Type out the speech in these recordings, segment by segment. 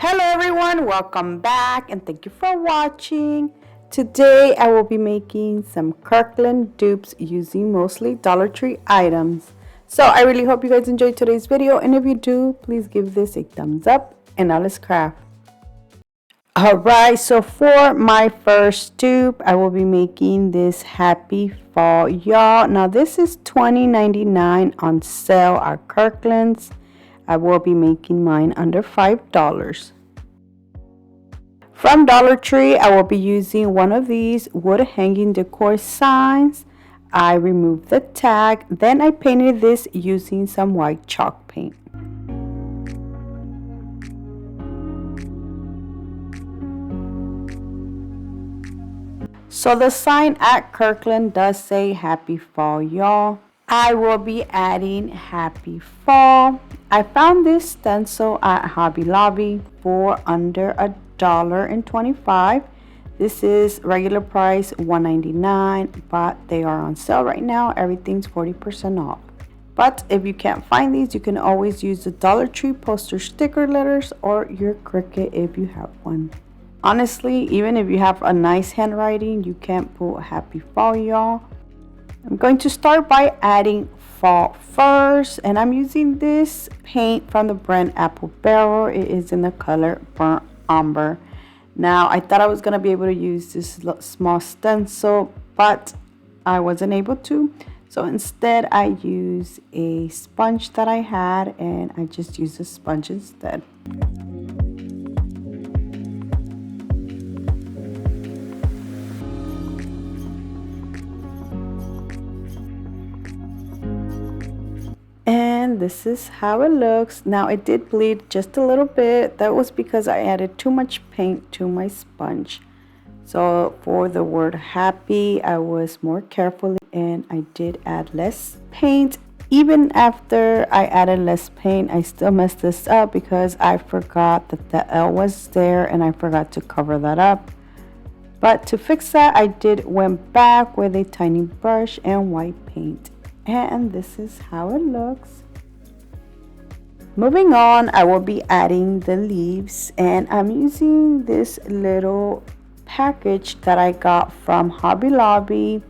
Hello everyone, welcome back and thank you for watching. Today I will be making some Kirkland dupes using mostly Dollar Tree items. So I really hope you guys enjoyed today's video, and if you do, please give this a thumbs up and now let's craft. Alright, so for my first dupe, I will be making this Happy Fall, y'all. Now this is $20.99 on sale at Kirkland's. I will be making mine under $5. From Dollar Tree, I will be using one of these wood hanging decor signs. I removed the tag, then I painted this using some white chalk paint. So the sign at Kirkland does say Happy Fall, y'all. I will be adding Happy Fall. I found this stencil at Hobby Lobby for under $1.25. This is regular price $1.99, but they are on sale right now. Everything's 40% off. But if you can't find these, you can always use the Dollar Tree poster sticker letters or your Cricut if you have one. Honestly, even if you have a nice handwriting, you can't put Happy Fall, y'all. I'm going to start by adding fall first, and I'm using this paint from the brand Apple Barrel. It is in the color Burnt Umber. Now I thought I was going to be able to use this small stencil, but I wasn't able to. So instead I used a sponge that I had, and I just used a sponge instead. And this is how it looks. Now it did bleed just a little bit. That was because I added too much paint to my sponge. So for the word happy, I was more careful and I did add less paint. Even after I added less paint, I still messed this up because I forgot that the L was there and I forgot to cover that up. But to fix that, I went back with a tiny brush and white paint. And this is how it looks. Moving on, I will be adding the leaves, and I'm using this little package that I got from Hobby Lobby.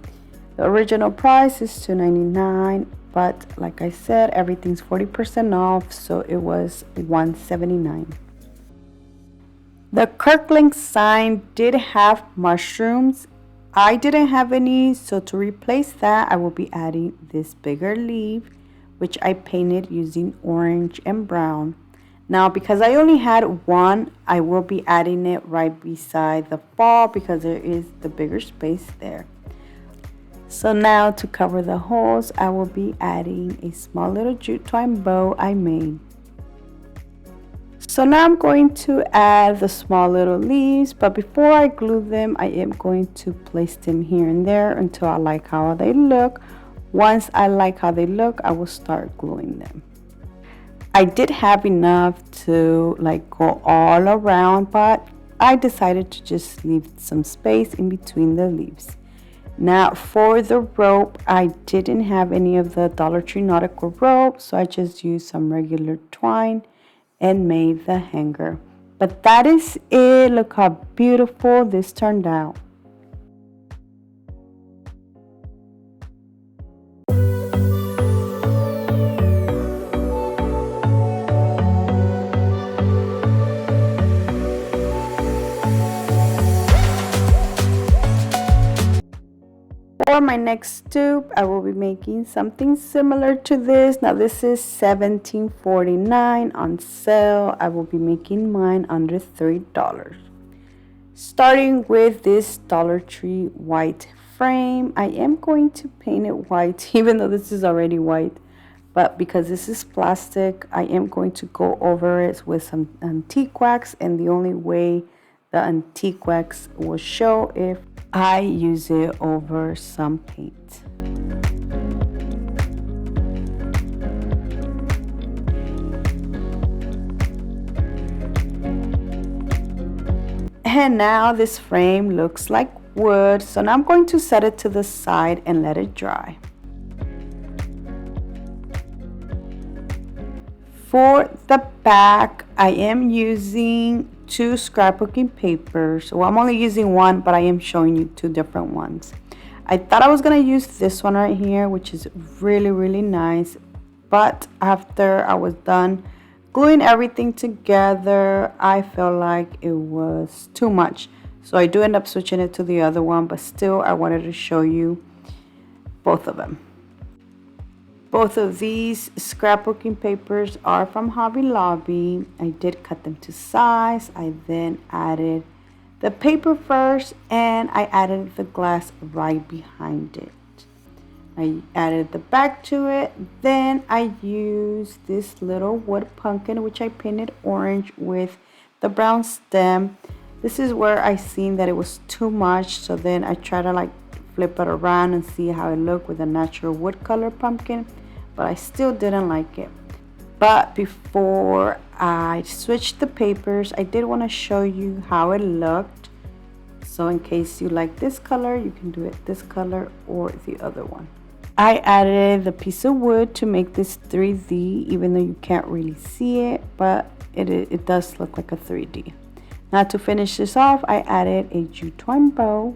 The original price is $2.99, but like I said, everything's 40% off, so it was $1.79. The Kirkland sign did have mushrooms. I didn't have any, so to replace that, I will be adding this bigger leaf, which I painted using orange and brown. Now, because I only had one, I will be adding it right beside the fall because there is the bigger space there. So now to cover the holes, I will be adding a small little jute twine bow I made. So now I'm going to add the small little leaves, but before I glue them, I am going to place them here and there until I like how they look. Once I like how they look, I will start gluing them. I did have enough to go all around, but I decided to just leave some space in between the leaves. Now for the rope, I didn't have any of the Dollar Tree nautical rope, so I just used some regular twine and made the hanger. But that is it. Look how beautiful this turned out. For my next dupe, I will be making something similar to this. Now this is $17.49 on sale. I will be making mine under $3. Starting with this Dollar Tree white frame, I am going to paint it white, even though this is already white. But because this is plastic, I am going to go over it with some antique wax, and the only way the antique wax will show if I use it over some paint. And now this frame looks like wood, so now I'm going to set it to the side and let it dry. For the back, I am using two scrapbooking papers. Well, I'm only using one, but I am showing you two different ones. I thought I was gonna use this one right here, which is really nice, but after I was done gluing everything together, I felt like it was too much. So I do end up switching it to the other one, but still I wanted to show you both of them. Both of these scrapbooking papers are from Hobby Lobby. I did cut them to size. I then added the paper first, and I added the glass right behind it. I added the back to it. Then I used this little wood pumpkin, which I painted orange with the brown stem. This is where I seen that it was too much, so then I tried to like flip it around and see how it looked with a natural wood color pumpkin, but I still didn't like it. But before I switched the papers, I did want to show you how it looked. So in case you like this color, you can do it this color or the other one. I added the piece of wood to make this 3D, even though you can't really see it, but it does look like a 3D. Now to finish this off, I added a jute twine bow.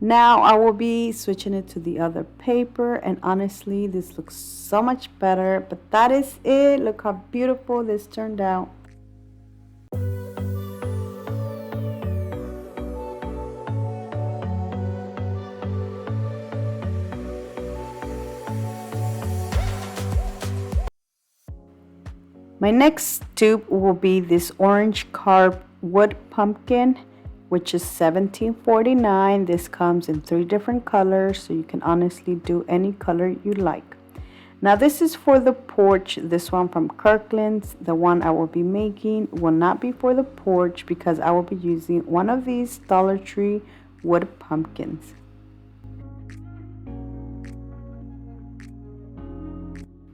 Now I will be switching it to the other paper, and honestly this looks so much better, but that is it. Look how beautiful this turned out. My next dupe will be this orange carved wood pumpkin, which is $17.49. This comes in 3 different colors, so you can honestly do any color you like. Now this is for the porch. This one from Kirkland's. The one I will be making will not be for the porch because I will be using one of these Dollar Tree wood pumpkins.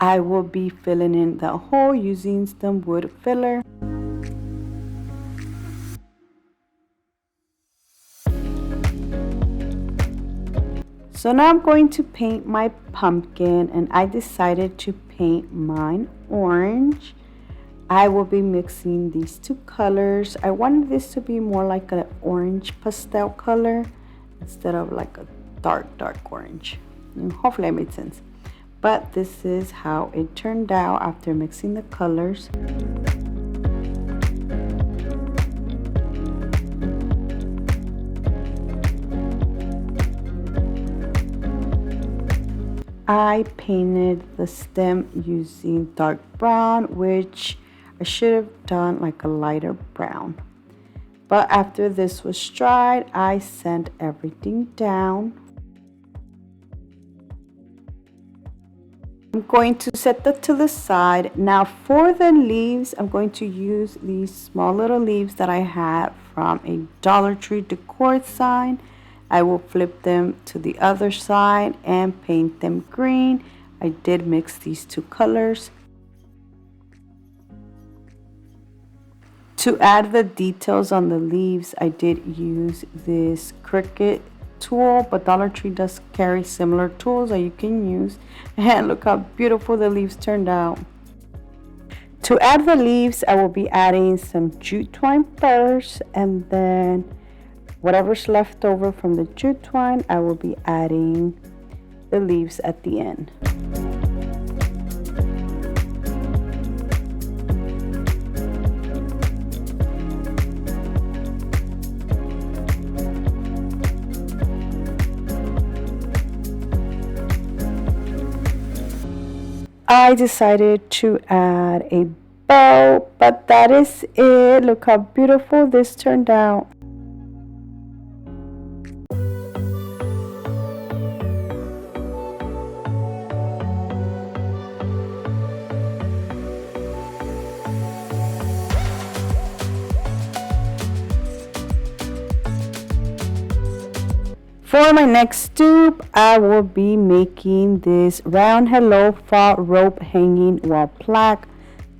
I will be filling in the hole using some wood filler. So now I'm going to paint my pumpkin, and I decided to paint mine orange. I will be mixing these two colors. I wanted this to be more like an orange pastel color instead of like a dark orange. And hopefully I made sense. But this is how it turned out after mixing the colors. I painted the stem using dark brown, which I should have done like a lighter brown. But after this was dried, I sent everything down. I'm going to set that to the side. Now for the leaves, I'm going to use these small little leaves that I had from a Dollar Tree Decor sign. I will flip them to the other side and paint them green. I did mix these two colors. To add the details on the leaves, I did use this Cricut tool, but Dollar Tree does carry similar tools that you can use. And look how beautiful the leaves turned out. To add the leaves, I will be adding some jute twine first, and then whatever's left over from the jute twine, I will be adding the leaves at the end. I decided to add a bow, but that is it. Look how beautiful this turned out. For my next dupe, I will be making this round hello fall rope hanging wall plaque.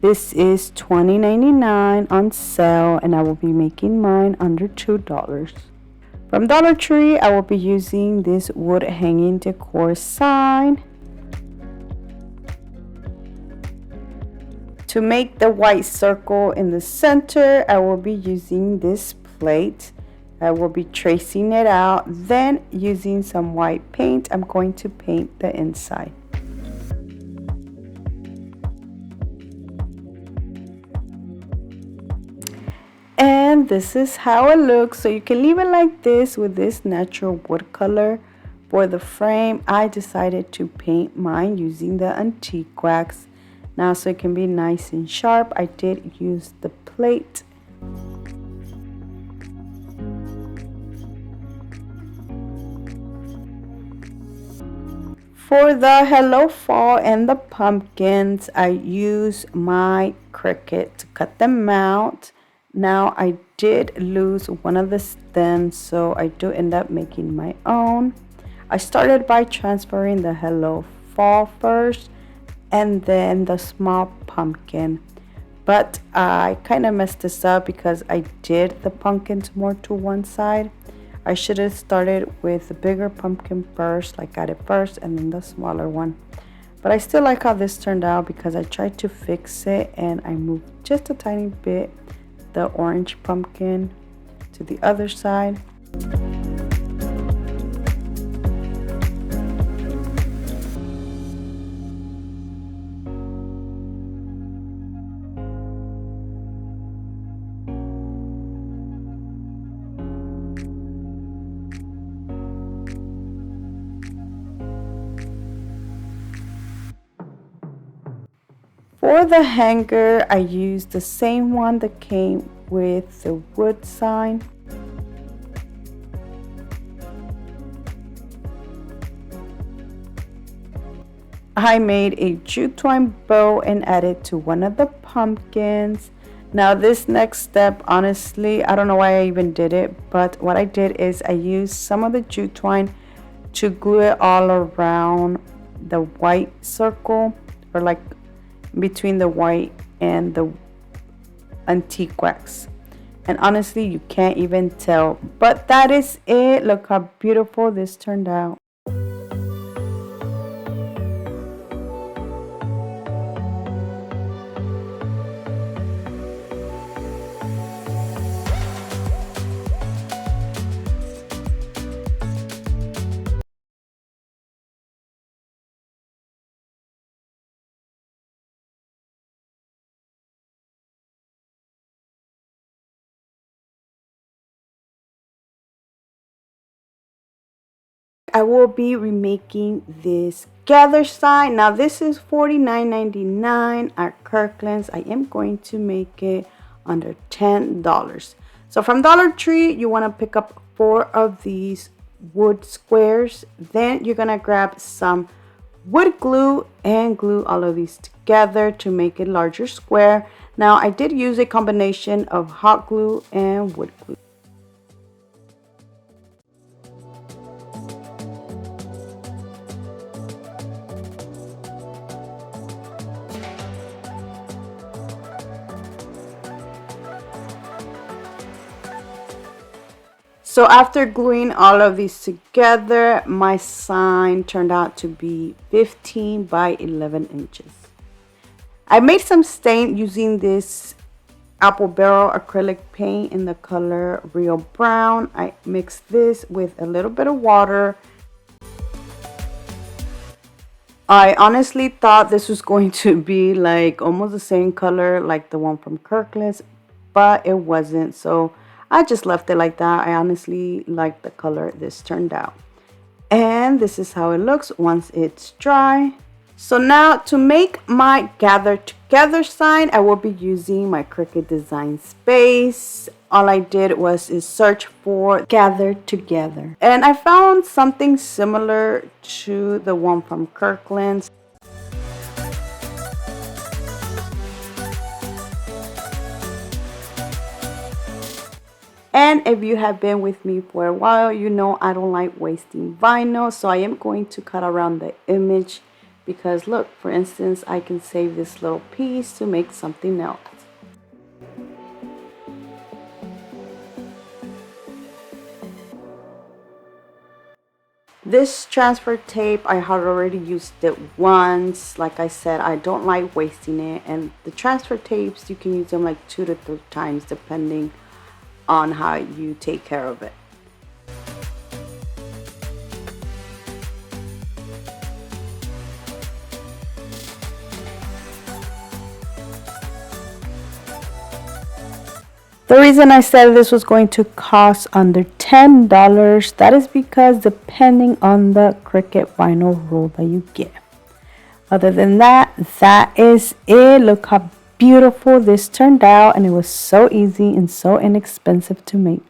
This is $20.99 on sale, and I will be making mine under $2. From Dollar Tree, I will be using this wood hanging decor sign. To make the white circle in the center, I will be using this plate. I will be tracing it out, then using some white paint, I'm going to paint the inside. And this is how it looks. So you can leave it like this with this natural wood color. For the frame, I decided to paint mine using the antique wax. Now, so it can be nice and sharp, I did use the plate. For the Hello Fall and the pumpkins, I use my Cricut to cut them out. Now, I did lose one of the stems, so I do end up making my own. I started by transferring the Hello Fall first and then the small pumpkin. But I kind of messed this up because I did the pumpkins more to one side. I should have started with the bigger pumpkin first, like got it first and then the smaller one. But I still like how this turned out because I tried to fix it and I moved just a tiny bit the orange pumpkin to the other side. For the hanger, I used the same one that came with the wood sign. I made a jute twine bow and added to one of the pumpkins. Now this next step, honestly, I don't know why I even did it, but what I did is I used some of the jute twine to glue it all around the white circle, or like between the white and the antique wax. And honestly, you can't even tell, but that is it. Look how beautiful this turned out. I will be remaking this gather sign. Now this is $49.99 at Kirkland's. I am going to make it under $10. So from Dollar Tree, you want to pick up 4 of these wood squares. Then you're going to grab some wood glue and glue all of these together to make a larger square. Now I did use a combination of hot glue and wood glue. So after gluing all of these together, my sign turned out to be 15 by 11 inches. I made some stain using this apple barrel acrylic paint in the color Real Brown. I mixed this with a little bit of water. I honestly thought this was going to be like almost the same color like the one from Kirkland's, but it wasn't. So I just left it like that. I honestly like the color this turned out. And this is how it looks once it's dry. So now to make my gather together sign, I will be using my Cricut Design Space. All I did was search for gather together. And I found something similar to the one from Kirkland's. And if you have been with me for a while, you know I don't like wasting vinyl. So I am going to cut around the image because look, for instance, I can save this little piece to make something else. This transfer tape, I had already used it once. Like I said, I don't like wasting it. And the transfer tapes, you can use them like 2 to 3 times depending on how you take care of it. The reason I said this was going to cost under $10, that is because depending on the Cricut vinyl roll that you get. Other than that, that is it. Look how beautiful this turned out, and it was so easy and so inexpensive to make.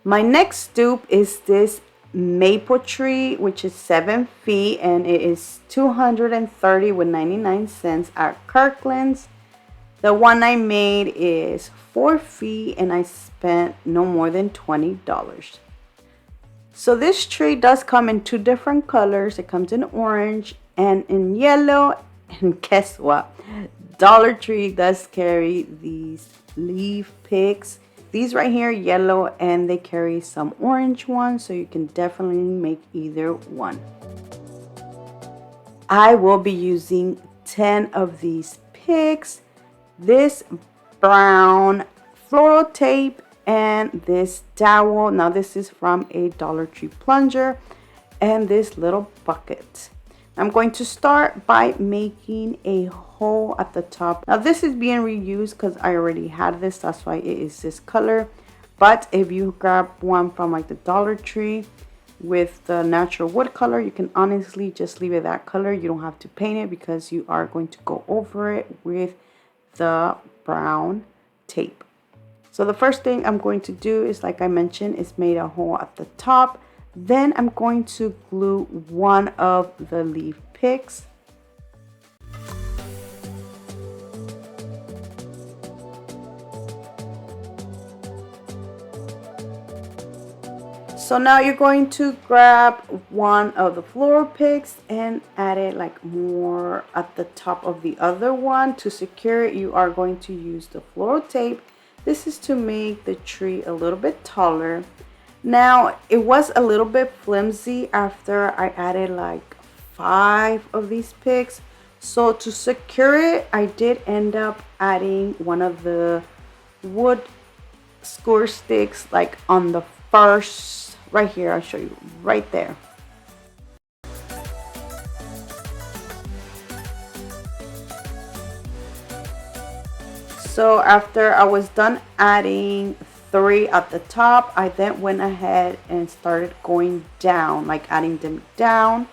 My next dupe is this maple tree, which is 7 feet, and it is $230 with 99 cents at Kirkland's. The one I made is 4 feet, and I spent no more than $20. So this tree does come in 2 different colors. It comes in orange and in yellow. And guess what? Dollar Tree does carry these leaf picks. These right here, yellow, and they carry some orange ones, so you can definitely make either one. I will be using 10 of these picks, this brown floral tape, and this dowel. Now this is from a Dollar Tree plunger, and this little bucket. I'm going to start by making a hole at the top. Now this is being reused because I already had this, that's why it is this color. But if you grab one from like the Dollar Tree with the natural wood color, you can honestly just leave it that color. You don't have to paint it because you are going to go over it with the brown tape. So the first thing I'm going to do is, like I mentioned, is made a hole at the top. Then I'm going to glue one of the leaf picks. So now you're going to grab one of the floral picks and add it like more at the top of the other one. To secure it, you are going to use the floral tape. This is to make the tree a little bit taller. Now, it was a little bit flimsy after I added like 5 of these picks. So to secure it, I did end up adding one of the wood score sticks like on the first, right here, I'll show you right there. So after I was done adding 3 at the top, I then went ahead and started going down, like adding them down.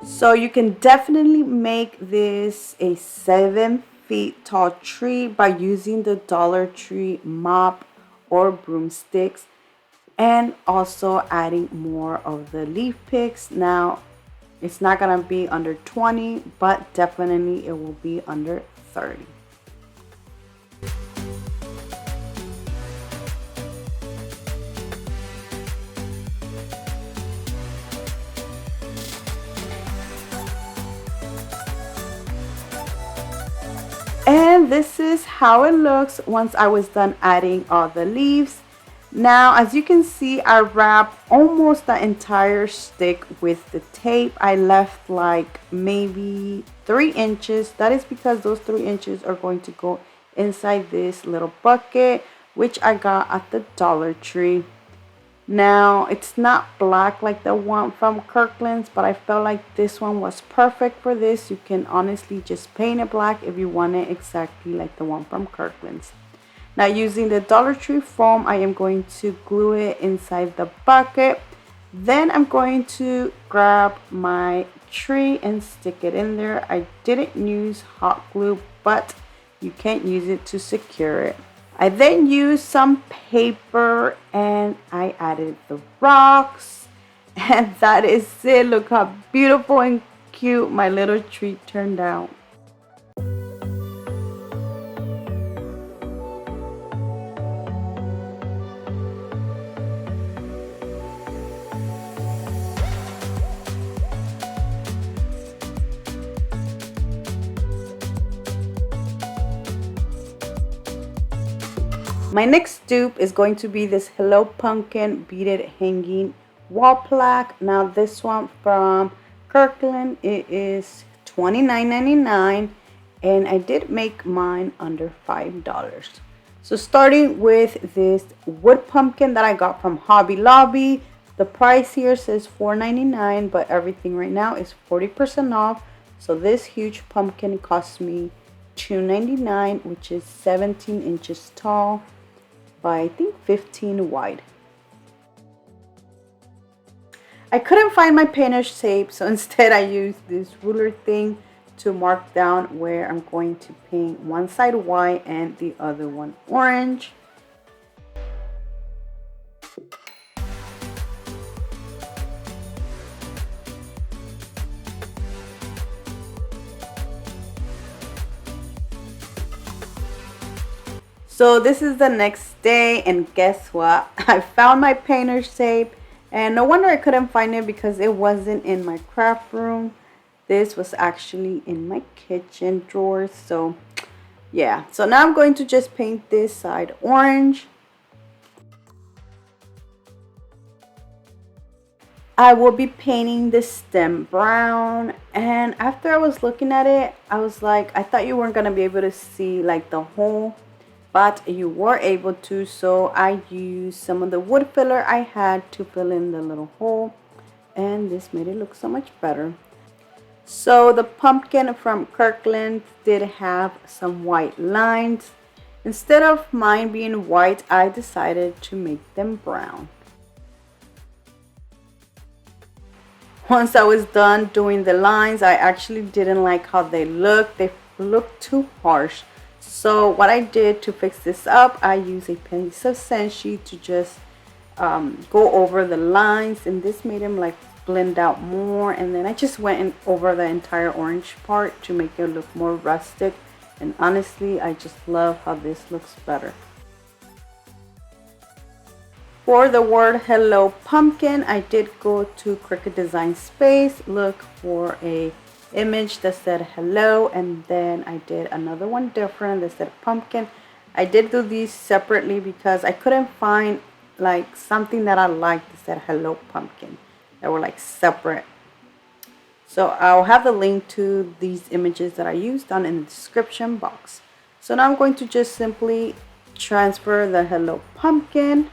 So you can definitely make this a 7 feet tall tree by using the Dollar Tree mop or broomsticks, and also adding more of the leaf picks. Now it's not gonna be under 20, but definitely it will be under 30. And this is how it looks once I was done adding all the leaves. Now, as you can see, I wrapped almost the entire stick with the tape. I left like maybe 3 inches. That is because those 3 inches are going to go inside this little bucket, which I got at the Dollar Tree. Now, it's not black like the one from Kirkland's, but I felt like this one was perfect for this. You can honestly just paint it black if you want it exactly like the one from Kirkland's. Now using the Dollar Tree foam, I am going to glue it inside the bucket. Then I'm going to grab my tree and stick it in there. I didn't use hot glue, but you can't use it to secure it. I then used some paper and I added the rocks, and that is it. Look how beautiful and cute my little tree turned out. My next dupe is going to be this Hello Pumpkin beaded hanging wall plaque. Now this one from Kirkland, it is $29.99 and I did make mine under $5. So starting with this wood pumpkin that I got from Hobby Lobby. The price here says $4.99, but everything right now is 40% off. So this huge pumpkin cost me $2.99, which is 17 inches tall by I think 15 wide. I couldn't find my painter's tape, so instead I used this ruler thing to mark down where I'm going to paint one side white and the other one orange. So this is the next day, and guess what? I found my painter's tape, and no wonder I couldn't find it because it wasn't in my craft room. This was actually in my kitchen drawer. So yeah, so now I'm going to just paint this side orange. I will be painting the stem brown, and after I was looking at it, I was like, I thought you weren't gonna be able to see like the hole, but you were able to. So I used some of the wood filler I had to fill in the little hole, and this made it look so much better. So the pumpkin from Kirkland did have some white lines. Instead of mine being white, I decided to make them brown. Once I was done doing the lines, I actually didn't like how they looked. They looked too harsh. So what I did to fix this up, I used a pencil senshi to just go over the lines, and this made them like blend out more. And then I just went in over the entire orange part to make it look more rustic, and honestly I just love how this looks better. For the word Hello Pumpkin, I did go to Cricut Design Space, look for a image that said hello, and then I did another one different that said pumpkin. I did do these separately because I couldn't find like something that I liked that said Hello Pumpkin that were like separate. So I'll have the link to these images that I used down in the description box. So now I'm going to just simply transfer the Hello Pumpkin.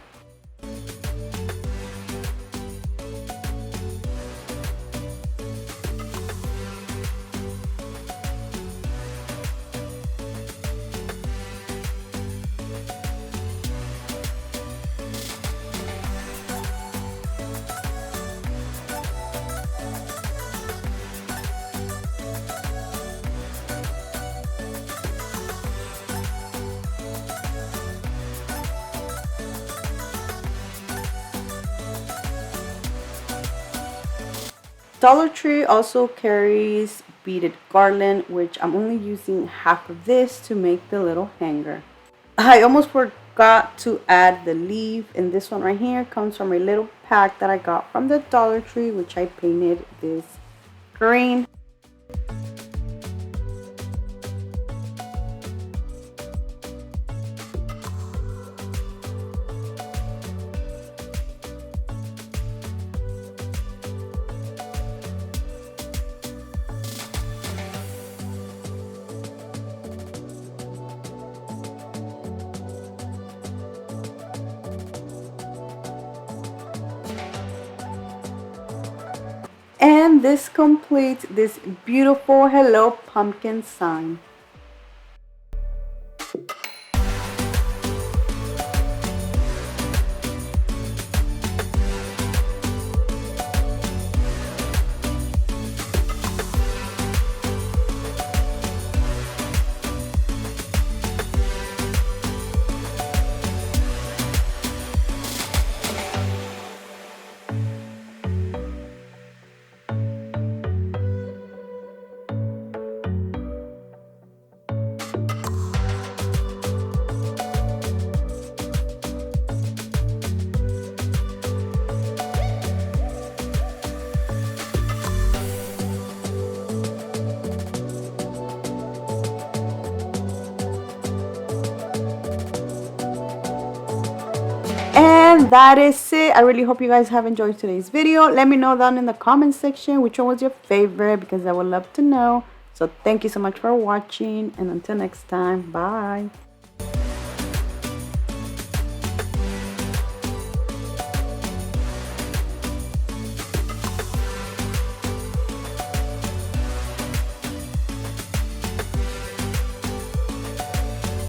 Dollar Tree also carries beaded garland, which I'm only using half of this to make the little hanger. I almost forgot to add the leaf, and this one right here comes from a little pack that I got from the Dollar Tree, which I painted this green. And this completes this beautiful Hello Pumpkin sign. that is it. I really hope you guys have enjoyed today's video. Let me know down in the comment section which one was your favorite, because I would love to know. So thank you so much for watching, and until next time, bye.